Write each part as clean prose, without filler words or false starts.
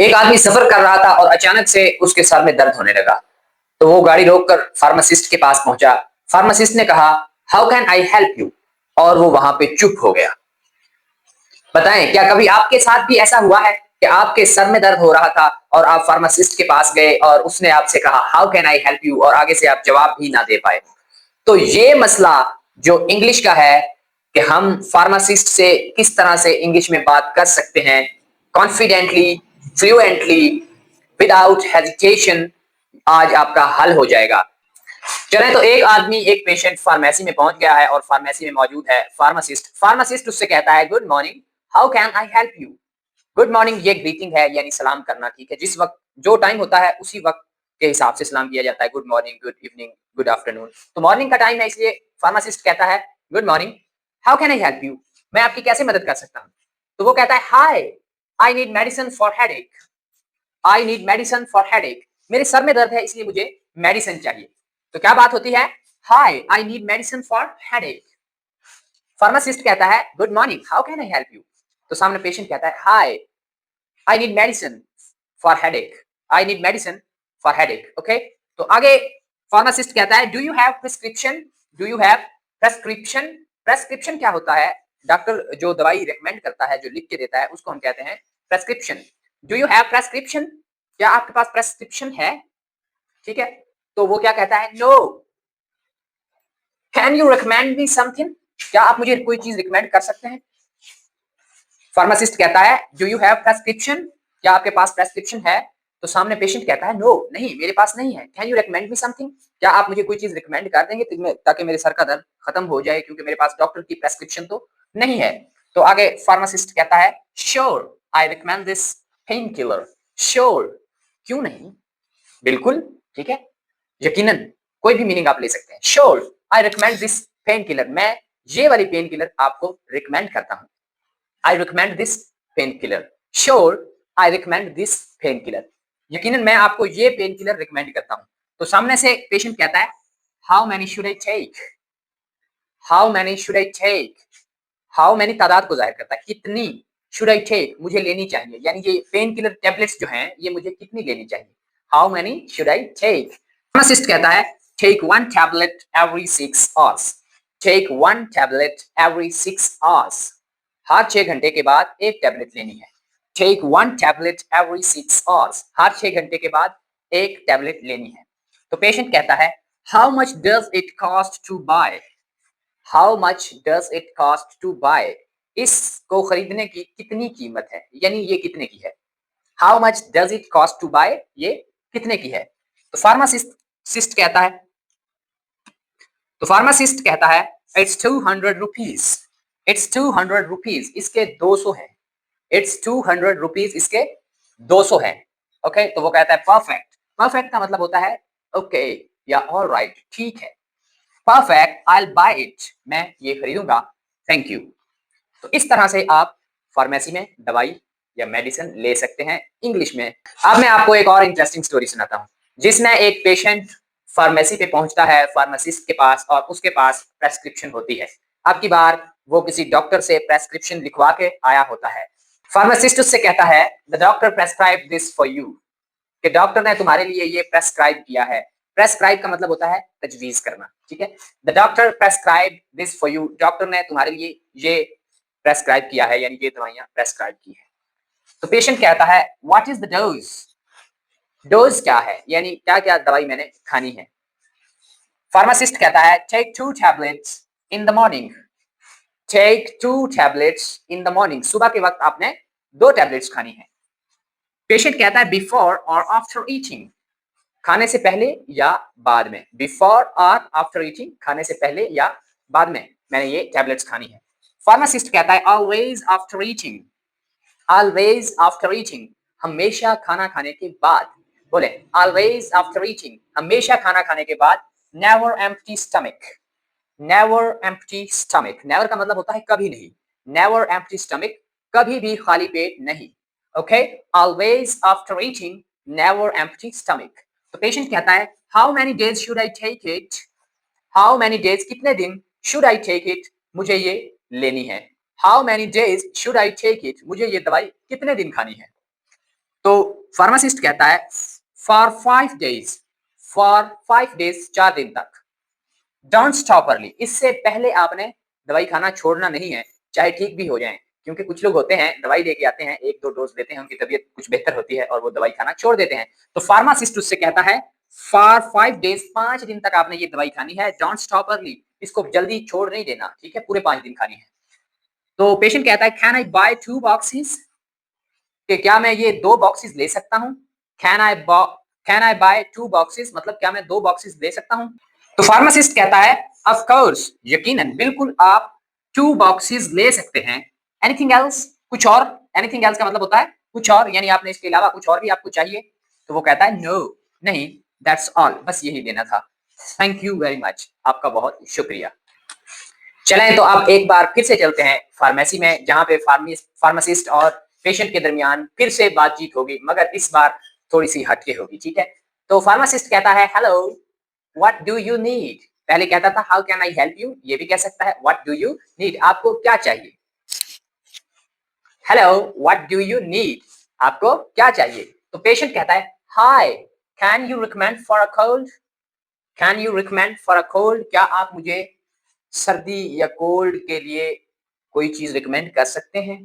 एक आदमी सफर कर रहा था और अचानक से उसके सर में दर्द होने लगा। तो वो गाड़ी रोककर फार्मासिस्ट के पास पहुंचा। फार्मासिस्ट ने कहा, how can I help you? और वो वहां पे चुप हो गया। बताएं, क्या कभी आपके साथ भी ऐसा हुआ है कि आपके सर में दर्द हो रहा था और आप फार्मासिस्ट के पास गए और उसने आपसे कहा, how can I help you, और आगे से आप जवाब भी ना दे पाए? तो ये मसला जो इंग्लिश का है कि हम फार्मासिस्ट से किस तरह से इंग्लिश में बात कर सकते हैं कॉन्फिडेंटली, फ्लुएंटली, विदाउट हेजिटेशन, आज आपका हल हो जाएगा। चलें, तो एक आदमी, एक पेशेंट फार्मेसी में पहुंच गया है और फार्मेसी में मौजूद है फार्मासिस्ट। फार्मासिस्ट उससे कहता है, good morning, how can I help you? Good morning ये ग्रीटिंग है, यानी सलाम करना, ठीक है। जिस वक्त जो टाइम होता है उसी वक्त के हिसाब से सलाम किया जाता है। Good morning, good evening, good afternoon. तो मॉर्निंग का टाइम है, इसलिए फार्मासिस्ट कहता है, good morning, how can I help you? मैं आपकी कैसे मदद कर सकता हूँ? तो वो कहता है, hi, I need medicine for headache. I need medicine for headache. मेरे सर में दर्द है, इसलिए मुझे मेडिसिन चाहिए। तो क्या बात होती है? Hi, I need medicine for headache. Pharmacist कहता है, good morning, how can I help you? तो सामने पेशेंट कहता है, hi, I need medicine for headache. I need medicine for headache. Okay, तो आगे फार्मासिस्ट कहता है, do you have prescription? Do you have prescription? Prescription क्या होता है? डॉक्टर जो दवाई रेकमेंड करता है, जो लिख के देता है, उसको हम कहते हैं prescription. Do you have prescription? क्या आपके पास प्रेस्क्रिप्शन है? ठीक है, तो वो क्या कहता है, no. Can you recommend me something? क्या आप मुझे कोई चीज रिकमेंड कर सकते हैं? फार्मासिस्ट कहता है, डू यू हैव प्रेस्क्रिप्शन? क्या आपके पास प्रेस्क्रिप्शन है? तो सामने पेशेंट कहता है, नो, नहीं, मेरे पास नहीं है। Can you recommend me something? क्या आप मुझे कोई चीज रिकमेंड कर देंगे ताकि मेरे सर का दर्द खत्म हो जाए, क्योंकि मेरे पास डॉक्टर की प्रेस्क्रिप्शन तो नहीं है। तो आगे फार्मासिस्ट कहता है, sure, I recommend this pain killer. Sure, क्यों नहीं, बिल्कुल, ठीक है, यकीनन, कोई भी मीनिंग आप ले सकते हैं। Sure, I recommend this pain killer. मैं ये वाली पेन किलर आपको रिकमेंड करता हूँ। आई recommend this pain killer. Sure, I recommend this pain killer. यकीनन मैं आपको ये पेन किलर रिकमेंड करता हूँ। तो सामने से पेशेंट कहता है, how many should I take? How many should I take? How many तादाद को जाहिर करता है, कितनी, शुड आई टेक, मुझे लेनी चाहिए, यानी ये पेन किलर टेबलेट्स जो हैं, ये मुझे कितनी लेनी चाहिए। How many should I take? Pharmacist कहता है, take one tablet every 6 hours. Take one tablet every 6 hours. हर 6 घंटे के बाद एक टैबलेट लेनी है। Take one tablet every 6 hours. हर 6 घंटे के बाद एक टैबलेट लेनी है। तो पेशेंट कहता है, how much does it cost to buy? How much does it cost to buy? इसको खरीदने की कितनी कीमत है, यानी ये कितने की है। How much does it cost to buy, ये कितने की है। तो फार्मासिस्ट कहता है, इट्स 200 रुपीज। इट्स 200 रुपीज, इसके 200 है। इट्स 200 रुपीज, इसके 200 है। ओके, तो वो कहता है, परफेक्ट। परफेक्ट का मतलब होता है ओके या ऑल राइट, ठीक है। Perfect, I will buy it, मैं ये खरीदूंगा, थैंक यू। तो इस तरह से आप फार्मेसी में दवाई या मेडिसिन ले सकते हैं इंग्लिश में। अब मैं आपको एक और इंटरेस्टिंग स्टोरी सुनाता हूँ, जिसमें एक पेशेंट फार्मेसी पे पहुंचता है, फार्मासिस्ट के पास, और उसके पास प्रेस्क्रिप्शन होती है। अब की बार वो किसी डॉक्टर से प्रेस्क्रिप्शन लिखवा के आया होता है। फार्मासिस्ट उससे कहता है, the doctor prescribe this for you, कि डॉक्टर ने तुम्हारे लिए ये प्रेस्क्राइब किया है। प्रेस्क्राइब का मतलब होता है तजवीज करना, ठीक है। The doctor prescribe this for you, doctor ने तुम्हारे लिए ये प्रेस्क्राइब किया है, यानी ये दवाइयां प्रेस्क्राइब की है। तो पेशेंट कहता है, what is the dose? Dose क्या है, यानी क्या क्या दवाई मैंने खानी है। फार्मासिस्ट कहता है, take 2 tablets in the morning. Take 2 tablets in the morning, सुबह के वक्त आपने 2 टैबलेट्स खानी है। पेशेंट कहता है, बिफोर और आफ्टर ईटिंग, खाने से पहले या बाद में। बिफोर और आफ्टर ईटिंग, खाने से पहले या बाद में मैंने ये टैबलेट्स खानी है। फार्मासिस्ट कहता है, always after eating. Always after eating, हमेशा खाना खाने के बाद। बोले, ऑलवेज आफ्टर ईटिंग, हमेशा खाना खाने के बाद। Never empty stomach. Never empty stomach, never का मतलब होता है कभी नहीं। नेवर एम्प्टी स्टमक, कभी भी खाली पेट नहीं। Okay, always after eating, never empty stomach. तो पेशेंट कहता है, how many days should I take it? How many days, कितने दिन, शुड आई टेक इट, मुझे ये लेनी है। How many days should I take it, मुझे ये दवाई कितने दिन खानी है। तो फार्मासिस्ट कहता है फॉर 5 डेज, फॉर 5 डेज 4 दिन तक, डोंट स्टॉप अर्ली, इससे पहले आपने दवाई खाना छोड़ना नहीं है, चाहे ठीक भी हो जाए, क्योंकि कुछ लोग होते हैं दवाई लेके आते हैं, 1-2 डोज लेते हैं, उनकी तबीयत कुछ बेहतर होती है और वो दवाई खाना छोड़ देते हैं। तो फार्मासिस्ट उससे कहता है फॉर 5 डेज, 5 दिन तक आपने ये दवाई खानी है, डोंट स्टॉप अर्ली, इसको जल्दी छोड़ नहीं देना, ठीक है, पूरे 5 दिन खानी है। तो पेशेंट कहता है कैन आई बाय 2 बॉक्सेस, कि क्या मैं ये 2 बॉक्सेस ले सकता हूँ? कैन आई बाय 2 बॉक्सेस मतलब क्या मैं 2 बॉक्सेस ले सकता हूँ? तो फार्मासिस्ट कहता है ऑफ कोर्स, यकीनन, बिल्कुल आप 2 बॉक्सेस ले सकते हैं। एनीथिंग एल्स, कुछ और? एनीथिंग एल्स का मतलब होता है कुछ और, यानी आपने इसके अलावा कुछ और भी आपको चाहिए? तो वो कहता है नो, नहीं, दैट्स ऑल, बस यही लेना था। थैंक यू वेरी मच, आपका बहुत शुक्रिया। चलें तो अब एक बार फिर से चलते हैं फार्मेसी में, जहां पे फार्मासिस्ट और पेशेंट के दरमियान फिर से बातचीत होगी, मगर इस बार थोड़ी सी हटके होगी, ठीक है। तो फार्मासिस्ट कहता है hello what do you need, पहले कहता था how can I help you, ये भी कह सकता है व्हाट डू यू नीड, आपको क्या चाहिए। Hello what do you need, आपको क्या चाहिए। तो पेशेंट कहता है hi can you recommend for a cold, can you recommend for a cold, क्या आप मुझे सर्दी या कोल्ड के लिए कोई चीज रिकमेंड कर सकते हैं,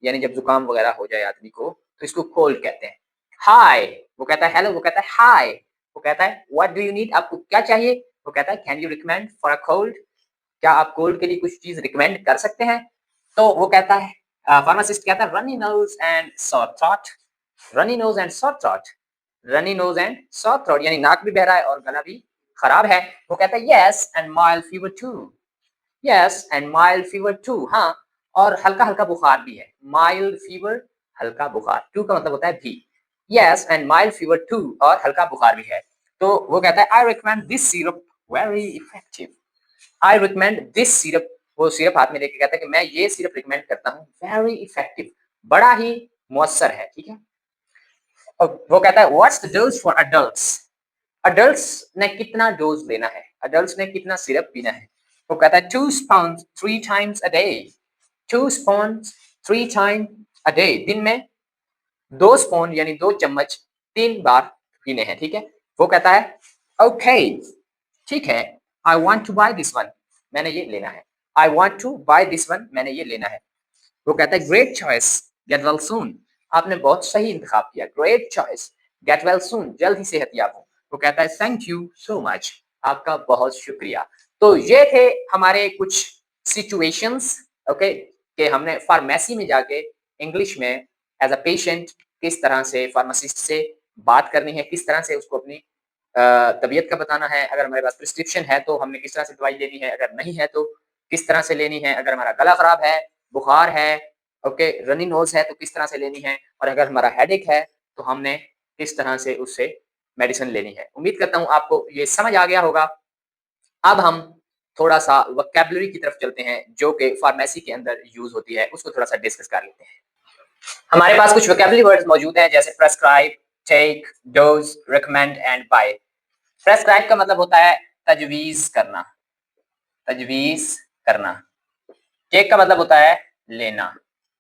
यानी जब जुकाम वगैरह हो जाए आदमी को तो इसको कोल्ड कहते हैं। हाय, वो कहता है हेलो, वो कहता है हाय, वो कहता है व्हाट डू यू नीड, आपको क्या चाहिए, वो कहता है can you recommend for a cold, क्या आप कोल्ड के लिए कुछ चीज रिकमेंड कर सकते हैं। तो वो कहता है फार्मासिस्ट कहता है runny nose and sour throat, runny nose and sour throat, runny nose and sour throat यानी नाक भी बह रहा है और गला भी खराब है। वो कहता है yes and mild fever too, yes and mild fever too, हाँ, और हल्का हल्का बुखार भी है। माइल्ड फीवर, हल्का बुखार, टू का मतलब होता है भी। Yes and mild fever too, और हल्का बुखार भी है। तो वो कहता है I recommend this syrup very effective, I recommend this syrup, वो सिरप हाथ में लेके कहता है कि मैं ये सिरप रिकमेंड करता हूँ, वेरी इफेक्टिव, बड़ा ही मुअस्सर है, ठीक है। और वो कहता है what's the dose for adults, adults ने कितना डोज लेना है, अडल्ट्स ने कितना सिरप पीना है। वो कहता है 2 spoon 3 times a day, 2 spoon 3 time a day, दिन में 2 स्पून यानी 2 चम्मच 3 बार पीने हैं, ठीक है। वो कहता है ओके, ठीक है, I want to buy this one, मैंने ये लेना है, I want to buy this one, मैंने ये लेना है। वो कहता है great choice, get well soon, आपने बहुत सही इंतखाब किया, great choice, get well soon, जल्द ही सेहतयाब हो। वो कहता है थैंक यू सो मच, आपका बहुत शुक्रिया। तो ये थे हमारे कुछ सिचुएशंस, ओके, कि हमने फार्मेसी में जाके इंग्लिश में एज अ पेशेंट किस तरह से फार्मासिस्ट से बात करनी है, किस तरह से उसको अपनी तबीयत का बताना है, अगर हमारे पास प्रिस्क्रिप्शन है तो हमने किस तरह से दवाई लेनी है, अगर नहीं है तो किस तरह से लेनी है, अगर हमारा गला खराब है, बुखार है, ओके, रनिंग नोज है तो किस तरह से लेनी है, और अगर हमारा हेडेक है तो हमने किस तरह से उससे मेडिसिन लेनी है। उम्मीद करता हूँ आपको ये समझ आ गया होगा। अब हम थोड़ा सा वोकैबुलरी की तरफ चलते हैं जो कि फार्मेसी के अंदर यूज होती है, उसको थोड़ा सा डिस्कस कर लेते हैं। हमारे पास कुछ वोकैबुलरी वर्ड्स मौजूद हैं जैसे prescribe, take, dose, recommend and buy. Prescribe का मतलब होता है तजवीज करना, तजवीज करना। टेक का मतलब होता है लेना।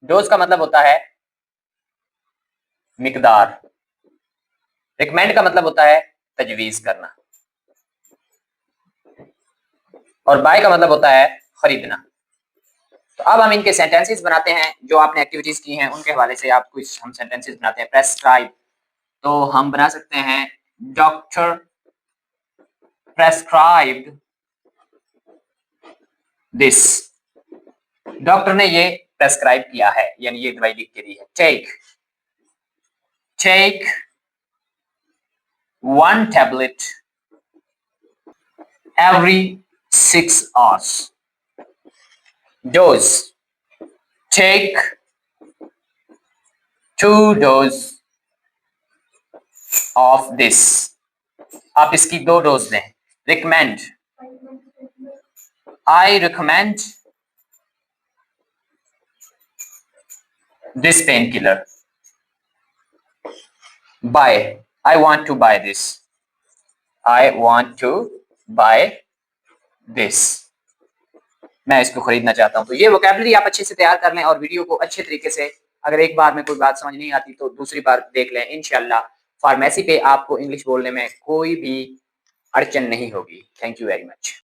डोज का मतलब होता है मिकदार। रिकमेंड का मतलब होता है तजवीज करना। और बाय का मतलब होता है खरीदना। तो अब हम इनके सेंटेंसेस बनाते हैं, जो आपने एक्टिविटीज की हैं उनके हवाले से आप कुछ हम सेंटेंसेस बनाते हैं। प्रेस्क्राइब, तो हम बना सकते हैं डॉक्टर प्रेस्क्राइब्ड दिस, डॉक्टर ने ये प्रेस्क्राइब किया है, यानी ये दवाई लिख के दी है। Take, take 1 tablet every 6 hours. Dose, take 2 dose of this. आप इसकी 2 डोज दें। Recommend, I recommend this painkiller. Buy, I want to buy this. I want to buy this. मैं इसको खरीदना चाहता हूं। तो ये वोकैबुलरी आप अच्छे से तैयार कर लें और वीडियो को अच्छे तरीके से अगर एक बार में कोई बात समझ नहीं आती तो दूसरी बार देख लें। इंशाल्लाह फार्मेसी पे आपको इंग्लिश बोलने में कोई भी अड़चन नहीं होगी। Thank you very much.